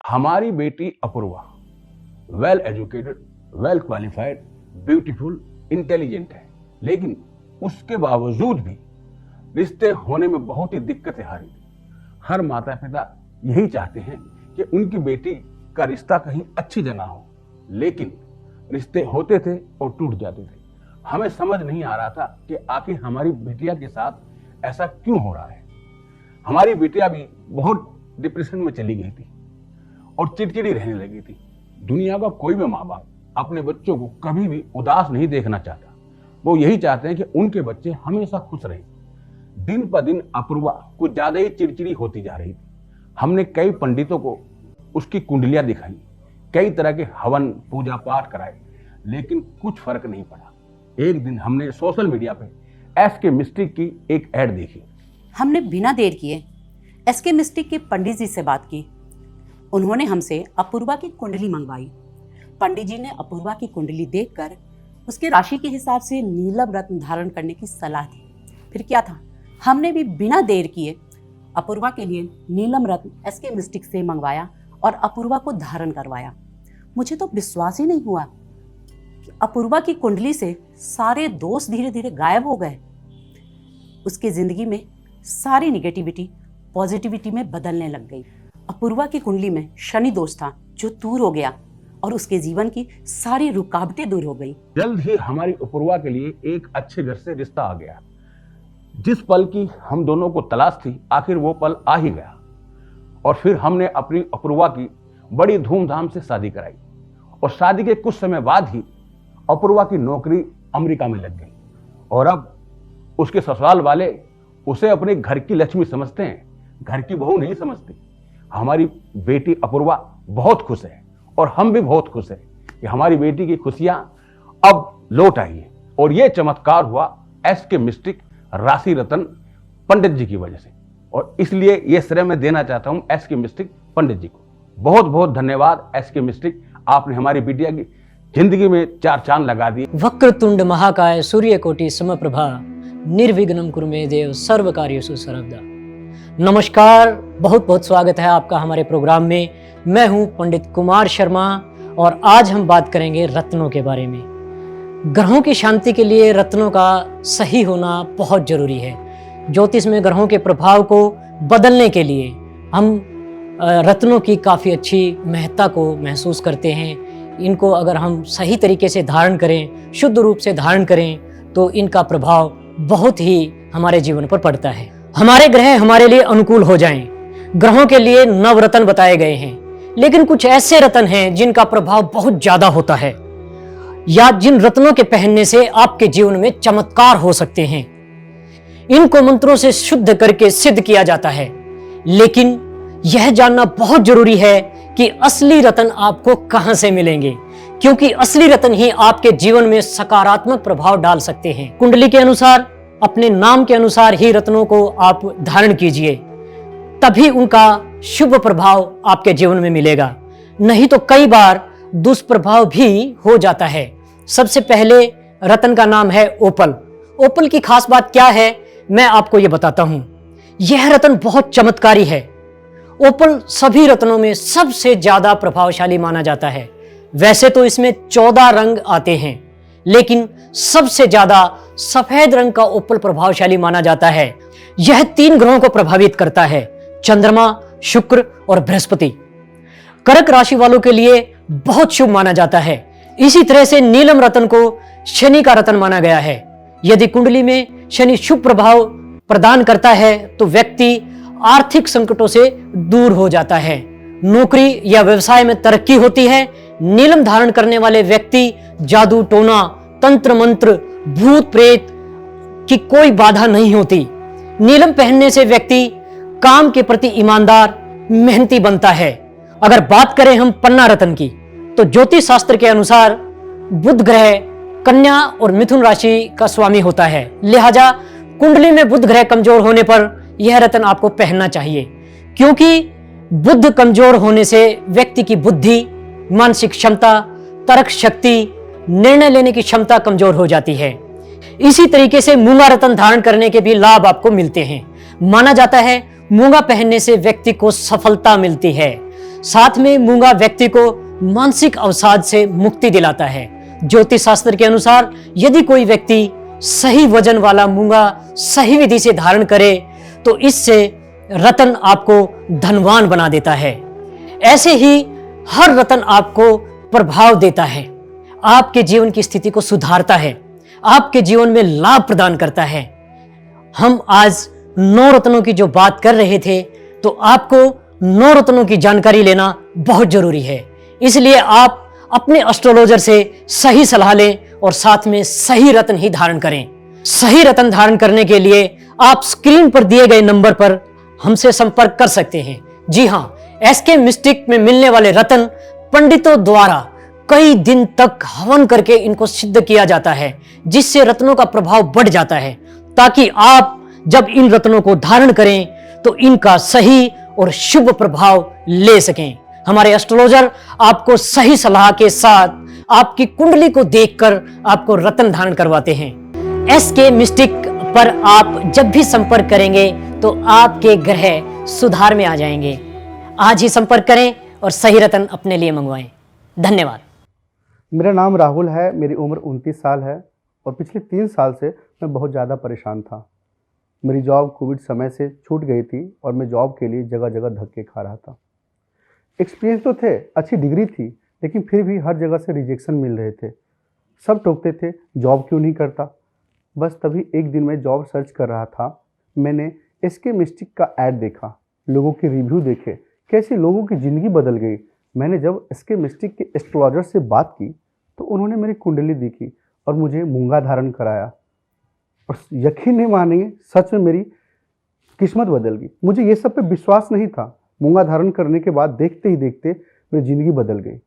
हमारी बेटी Apurva well educated, well qualified, beautiful, intelligent है, लेकिन उसके बावजूद भी रिश्ते होने में बहुत ही दिक्कतें आ रही थी। हर माता पिता यही चाहते हैं कि उनकी बेटी का रिश्ता कहीं अच्छी जगह हो, लेकिन रिश्ते होते थे और टूट जाते थे। हमें समझ नहीं आ रहा था कि आखिर हमारी बिटिया के साथ ऐसा क्यों हो रहा है। हमारी बिटिया भी बहुत डिप्रेशन में चली गई थी और चिड़चिड़ी रहने लगी थी। दुनिया का कोई भी माँ बाप अपने बच्चों को कभी भी उदास नहीं देखना चाहता। वो यही चाहते हैं कि उनके बच्चे हमेशा खुश रहें। दिन पर दिन अपूर्वा कुछ ज्यादा ही चिड़चिड़ी होती जा रही थी। हमने कई पंडितों को उसकी कुंडलियां दिखाई, कई तरह के हवन पूजा पाठ कराए, लेकिन कुछ फर्क नहीं पड़ा। एक दिन हमने सोशल मीडिया पे एसके मिस्टिक की एक ऐड देखी। हमने बिना देर किए एसके मिस्टिक के पंडित जी से बात की। उन्होंने हमसे अपूर्वा की कुंडली मंगवाई। पंडित जी ने अपूर्वा की कुंडली देखकर उसके राशि के हिसाब से नीलम रत्न धारण करने की सलाह दी। फिर क्या था, हमने भी बिना देर किए अपूर्वा के लिए नीलम रत्न एसके मिस्टिक से मंगवाया और अपूर्वा को धारण करवाया। मुझे तो विश्वास ही नहीं हुआ कि अपूर्वा की कुंडली से सारे दोष धीरे धीरे गायब हो गए। उसकी जिंदगी में सारी निगेटिविटी पॉजिटिविटी में बदलने लग गई। अपूर्वा की कुंडली में शनि दोष था जो दूर हो गया और उसके जीवन की सारी रुकावटें दूर हो गई। जल्द ही हमारी अपूर्वा के लिए एक अच्छे घर से रिश्ता आ गया। जिस पल की हम दोनों को तलाश थी, आखिर वो पल आ ही गया। और फिर हमने अपनी अपूर्वा की बड़ी धूमधाम से शादी कराई और शादी के कुछ समय बाद ही अपूर्वा की नौकरी अमेरिका में लग गई और अब उसके ससुराल वाले उसे अपने घर की लक्ष्मी समझते हैं, घर की बहू नहीं समझते। हमारी बेटी अपूर्वा बहुत खुश है और हम भी बहुत खुश हैं कि हमारी बेटी की खुशियां अब लौट आई है। और ये चमत्कार हुआ एसके मिस्टिक राशि रतन पंडित जी की वजह से, और इसलिए ये श्रेय मैं देना चाहता हूं एसके मिस्टिक पंडित जी को। बहुत बहुत धन्यवाद एसके मिस्टिक, आपने हमारी बिटिया की जिंदगी में चार चांद लगा दिए। वक्रतुंड महाकाय सूर्यकोटि समप्रभा निर्विघ्नं कुरु मे देव सर्व कार्येषु सर्वदा। नमस्कार, बहुत बहुत स्वागत है आपका हमारे प्रोग्राम में। मैं हूं पंडित कुमार शर्मा और आज हम बात करेंगे रत्नों के बारे में। ग्रहों की शांति के लिए रत्नों का सही होना बहुत जरूरी है। ज्योतिष में ग्रहों के प्रभाव को बदलने के लिए हम रत्नों की काफ़ी अच्छी महत्ता को महसूस करते हैं। इनको अगर हम सही तरीके से धारण करें, शुद्ध रूप से धारण करें, तो इनका प्रभाव बहुत ही हमारे जीवन पर पड़ता है। हमारे ग्रह हमारे लिए अनुकूल हो जाएं। ग्रहों के लिए नवरत्न बताए गए हैं, लेकिन कुछ ऐसे रत्न हैं जिनका प्रभाव बहुत ज्यादा होता है, या जिन रत्नों के पहनने से आपके जीवन में चमत्कार हो सकते हैं। इनको मंत्रों से शुद्ध करके सिद्ध किया जाता है, लेकिन यह जानना बहुत जरूरी है कि असली रत्न आपको कहां से मिलेंगे, क्योंकि असली रत्न ही आपके जीवन में सकारात्मक प्रभाव डाल सकते हैं। कुंडली के अनुसार, अपने नाम के अनुसार ही रत्नों को आप धारण कीजिए, तभी उनका शुभ प्रभाव आपके जीवन में मिलेगा। नहीं तो कई बार दुष्प्रभाव भी हो जाता है। सबसे पहले रत्न का नाम है ओपल। ओपल की खास बात क्या है, मैं आपको यह बताता हूं। यह रत्न बहुत चमत्कारी है। ओपल सभी रत्नों में सबसे ज्यादा प्रभावशाली माना जाता है। वैसे तो इसमें 14 रंग आते हैं, लेकिन सबसे ज्यादा सफेद रंग का ओपल प्रभावशाली माना जाता है। यह 3 ग्रहों को प्रभावित करता है, चंद्रमा, शुक्र और बृहस्पति। कर्क राशि वालों के लिए बहुत शुभ माना जाता है। इसी तरह से नीलम रत्न को शनि का रत्न माना गया है। यदि कुंडली में शनि शुभ प्रभाव प्रदान करता है तो व्यक्ति आर्थिक संकटों से दूर हो जाता है, नौकरी या व्यवसाय में तरक्की होती है। नीलम धारण करने वाले व्यक्ति जादू टोना, तंत्र मंत्र, भूत प्रेत की कोई बाधा नहीं होती। नीलम पहनने से व्यक्ति काम के प्रति ईमानदार, मेहनती बनता है। अगर बात करें हम पन्ना रत्न की, तो ज्योतिष शास्त्र के अनुसार बुध ग्रह कन्या और मिथुन राशि का स्वामी होता है। लिहाजा कुंडली में बुध ग्रह कमजोर होने पर यह रत्न आपको पहनना चाहिए, क्योंकि बुध कमजोर होने से व्यक्ति की बुद्धि, मानसिक क्षमता, तर्क शक्ति, निर्णय लेने की क्षमता कमजोर हो जाती है। इसी तरीके से मूंगा रत्न धारण करने के भी लाभ आपको मिलते हैं। माना जाता है मूंगा पहनने से व्यक्ति को सफलता मिलती है। साथ में मूंगा व्यक्ति को मानसिक अवसाद से मुक्ति दिलाता है। ज्योतिष शास्त्र के अनुसार यदि कोई व्यक्ति सही वजन वाला मूंगा सही विधि से धारण करे तो इससे रतन आपको धनवान बना देता है। ऐसे ही हर रतन आपको प्रभाव देता है, आपके जीवन की स्थिति को सुधारता है, आपके जीवन में लाभ प्रदान करता है। हम आज 9 रत्नों की जो बात कर रहे थे, तो आपको 9 रत्नों की जानकारी लेना बहुत जरूरी है। इसलिए आप अपने एस्ट्रोलॉजर से सही सलाह लें और साथ में सही रत्न ही धारण करें। सही रत्न धारण करने के लिए आप स्क्रीन पर दिए गए नंबर पर हमसे संपर्क कर सकते हैं। जी हाँ, एसके मिस्टिक में मिलने वाले रत्न पंडितों द्वारा कई दिन तक हवन करके इनको सिद्ध किया जाता है, जिससे रत्नों का प्रभाव बढ़ जाता है, ताकि आप जब इन रत्नों को धारण करें तो इनका सही और शुभ प्रभाव ले सकें। हमारे एस्ट्रोलॉजर आपको सही सलाह के साथ आपकी कुंडली को देखकर आपको रत्न धारण करवाते हैं। एसके मिस्टिक पर आप जब भी संपर्क करेंगे तो आपके ग्रह सुधार में आ जाएंगे। आज ही संपर्क करें और सही रत्न अपने लिए मंगवाएं। धन्यवाद। मेरा नाम राहुल है, मेरी उम्र 29 साल है और पिछले 3 साल से मैं बहुत ज़्यादा परेशान था। मेरी जॉब कोविड समय से छूट गई थी और मैं जॉब के लिए जगह जगह धक्के खा रहा था। एक्सपीरियंस तो थे, अच्छी डिग्री थी, लेकिन फिर भी हर जगह से रिजेक्शन मिल रहे थे। सब टोकते थे, जॉब क्यों नहीं करता। बस तभी एक दिन मैं जॉब सर्च कर रहा था, मैंने एसके मिस्टिक का ऐड देखा, लोगों के रिव्यू देखे, कैसे लोगों की ज़िंदगी बदल गई। मैंने जब एसके मिस्टिक के एस्ट्रोलॉजर से बात की तो उन्होंने मेरी कुंडली देखी और मुझे मूंगा धारण कराया। और यकीन नहीं मानेंगे, सच में मेरी किस्मत बदल गई। मुझे ये सब पे विश्वास नहीं था। मूंगा धारण करने के बाद देखते ही देखते मेरी ज़िंदगी बदल गई।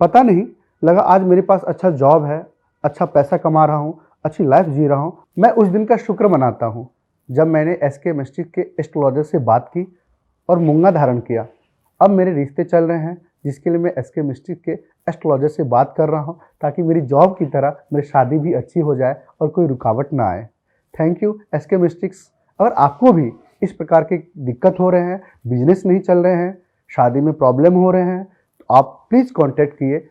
पता नहीं लगा आज मेरे पास अच्छा जॉब है, अच्छा पैसा कमा रहा हूँ, अच्छी लाइफ जी रहा हूँ। मैं उस दिन का शुक्र मनाता हूँ जब मैंने एसके मिस्टिक के एस्ट्रोलॉजर से बात की और मूंगा धारण किया। अब मेरे रिश्ते चल रहे हैं, जिसके लिए मैं एसके मिस्टिक के एस्ट्रोलॉजर से बात कर रहा हूँ, ताकि मेरी जॉब की तरह मेरी शादी भी अच्छी हो जाए और कोई रुकावट ना आए। Thank you SK Mystics. अगर आपको भी इस प्रकार के दिक्कत हो रहे हैं, बिजनेस नहीं चल रहे हैं, शादी में प्रॉब्लम हो रहे हैं, तो आप प्लीज़ कांटेक्ट किए